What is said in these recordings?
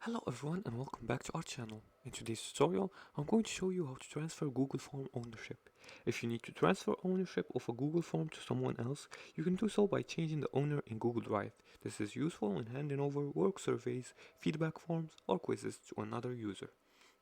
Hello everyone and welcome back to our channel. In today's tutorial, I'm going to show you how to transfer Google Form ownership. If you need to transfer ownership of a Google Form to someone else, you can do so by changing the owner in Google Drive. This is useful when handing over work surveys, feedback forms, or quizzes to another user.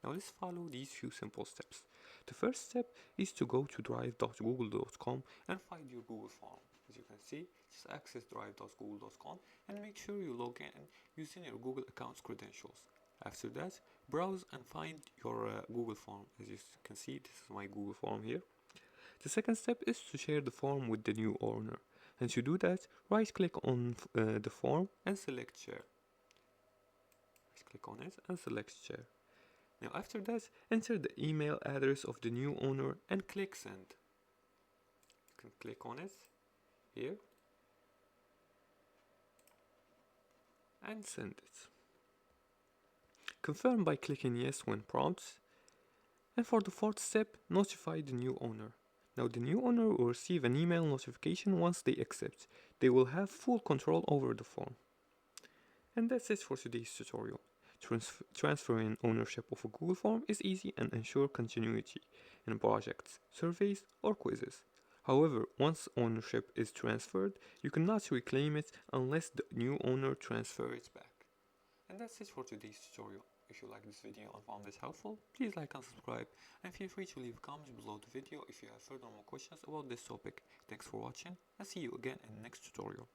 Now let's follow these few simple steps. The first step is to go to drive.google.com and find your Google Form. As you can see, just access drive.google.com and make sure you log in using your Google account's credentials. After that, browse and find your Google Form. As you can see, this is my Google Form here. The second step is to share the form with the new owner. And to do that, right click on the form and select share. Right click on it and select share. Now after that, enter the email address of the new owner and click send. You can click on it here and send it. Confirm by clicking yes when prompted. And for the fourth step, notify the new owner. Now the new owner will receive an email notification once they accept. They will have full control over the form. And that's it for today's tutorial. Transferring ownership of a Google Form is easy and ensure continuity in projects, surveys, or quizzes. However, once ownership is transferred, you cannot reclaim it unless the new owner transfers it back. And that's it for today's tutorial. If you like this video and found this helpful, please like and subscribe, and feel free to leave comments below the video if you have further more questions about this topic. Thanks for watching, and see you again in the next tutorial.